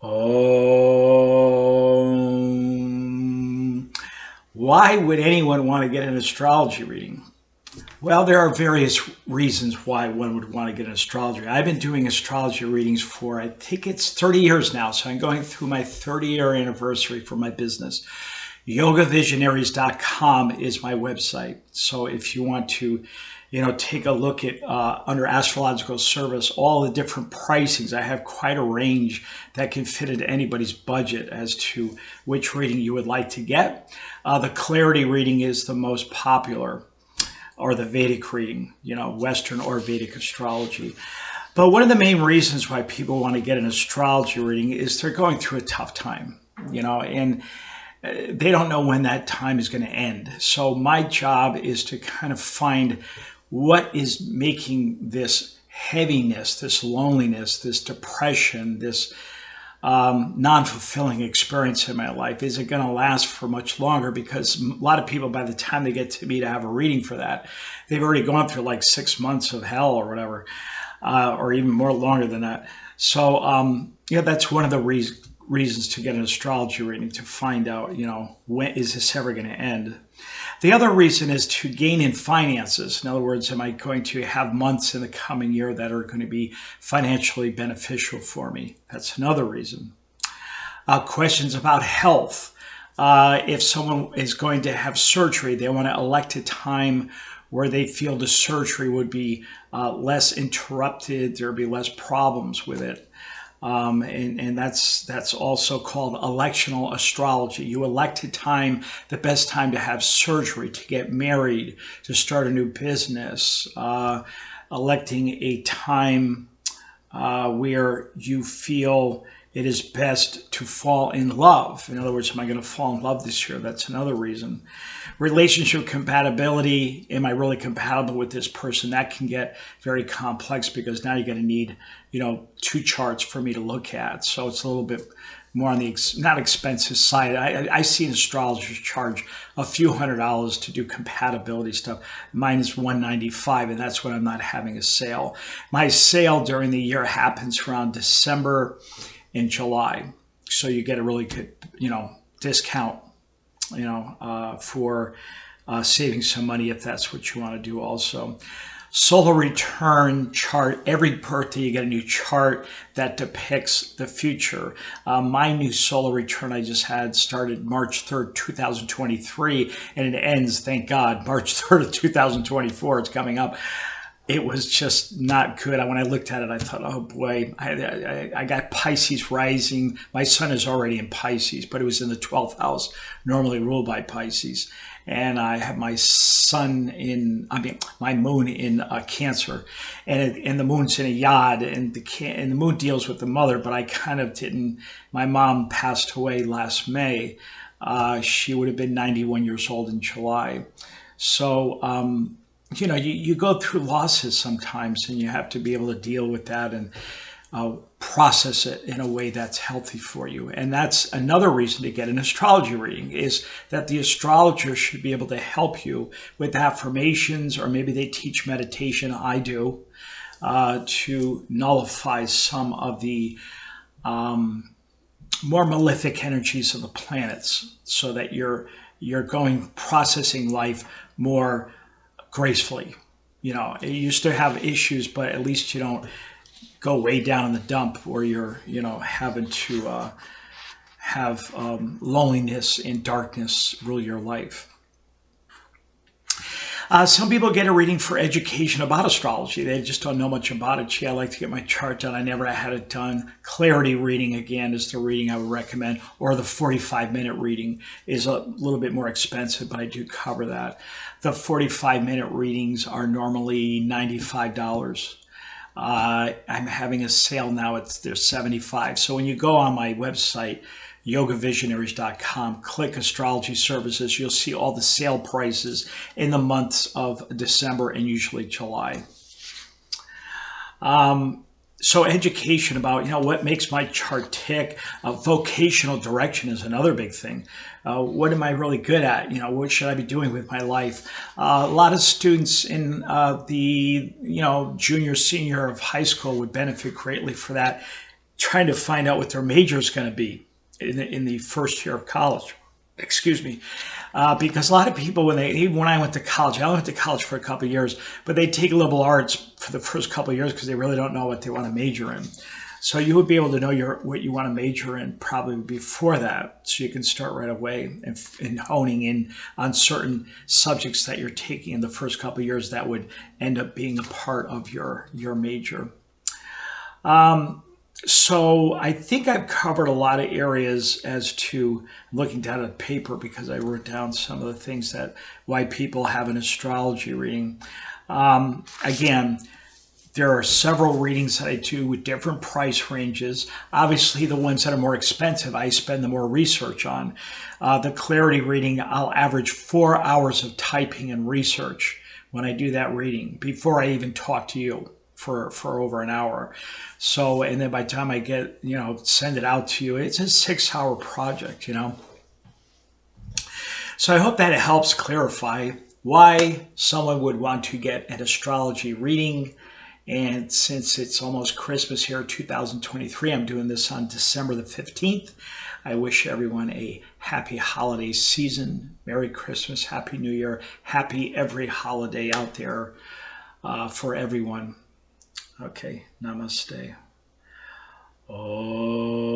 Why would anyone want to get an astrology reading? Well, there are various reasons why one would want to get an astrology. I've been doing astrology readings for, I think it's 30 years now. So I'm going through my 30-year anniversary for my business. yogavisionaries.com is my website. So if you want to, take a look at under astrological service, all the different pricings. I have quite a range that can fit into anybody's budget as to which reading you would like to get. The clarity reading is the most popular, or the Vedic reading, Western or Vedic astrology. But one of the main reasons why people want to get an astrology reading is they're going through a tough time, and they don't know when that time is going to end. So my job is to kind of find what is making this heaviness, this loneliness, this depression, this non-fulfilling experience in my life. Is it going to last for much longer? Because a lot of people, by the time they get to me to have a reading for that, they've already gone through like 6 months of hell or whatever, or even more longer than that. So, that's one of the reasons to get an astrology reading, to find out, when is this ever going to end? The other reason is to gain in finances. In other words, am I going to have months in the coming year that are going to be financially beneficial for me? That's another reason. Questions about health. If someone is going to have surgery, they want to elect a time where they feel the surgery would be less interrupted, there'll be less problems with it. And that's also called electional astrology. You elect a time, the best time to have surgery, to get married, to start a new business, electing a time where you feel it is best to fall in love. In other words, am I going to fall in love this year? That's another reason. Relationship compatibility. Am I really compatible with this person? That can get very complex because now you're going to need, 2 charts for me to look at. So it's a little bit more on the not expensive side. I see an astrologer charge a few $100s to do compatibility stuff. Mine is $195, and that's when I'm not having a sale. My sale during the year happens around December in July. So you get a really good, discount, for saving some money if that's what you want to do also. Solar return chart. Every birthday you get a new chart that depicts the future. My new solar return I just had started March 3rd, 2023, and it ends, thank God, March 3rd of 2024. It's coming up. It was just not good. When I looked at it, I thought, oh boy, I got Pisces rising. My sun is already in Pisces, but it was in the 12th house, normally ruled by Pisces. And I have my my moon in Cancer, and the moon's in a yod, and the moon deals with the mother, but I kind of didn't. My mom passed away last May. She would have been 91 years old in July. So, you go through losses sometimes, and you have to be able to deal with that and process it in a way that's healthy for you. And that's another reason to get an astrology reading, is that the astrologer should be able to help you with affirmations, or maybe they teach meditation. I do, to nullify some of the more malefic energies of the planets, so that you're processing life more gracefully. You used to have issues, but at least you don't go way down in the dump where you're, having to have loneliness and darkness rule your life. Some people get a reading for education about astrology. They just don't know much about it. Gee, I like to get my chart done. I never had it done. Clarity reading, again, is the reading I would recommend. Or the 45-minute reading is a little bit more expensive, but I do cover that. The 45-minute readings are normally $95. I'm having a sale now. They're $75. So when you go on my website, yogavisionaries.com, click astrology services, you'll see all the sale prices in the months of December and usually July. So education about, what makes my chart tick. Vocational direction is another big thing. What am I really good at? What should I be doing with my life? A lot of students in the, junior, senior of high school would benefit greatly for that. trying to find out what their major is going to be in the first year of college. Excuse me. Because a lot of people, even when I went to college, I went to college for a couple of years, but they take liberal arts for the first couple of years because they really don't know what they want to major in. So you would be able to know what you want to major in probably before that, so you can start right away and honing in on certain subjects that you're taking in the first couple of years that would end up being a part of your major. So I think I've covered a lot of areas as to looking down at paper because I wrote down some of the things that why people have an astrology reading. Again, there are several readings that I do with different price ranges. Obviously, the ones that are more expensive, I spend the more research on. The clarity reading, I'll average 4 hours of typing and research when I do that reading before I even talk to you for over an hour. So, and then by the time I get, send it out to you, it's a 6-hour project, So I hope that it helps clarify why someone would want to get an astrology reading. And since it's almost Christmas here, 2023, I'm doing this on December the 15th. I wish everyone a happy holiday season. Merry Christmas, Happy New Year, happy every holiday out there for everyone. Okay, namaste. Oh.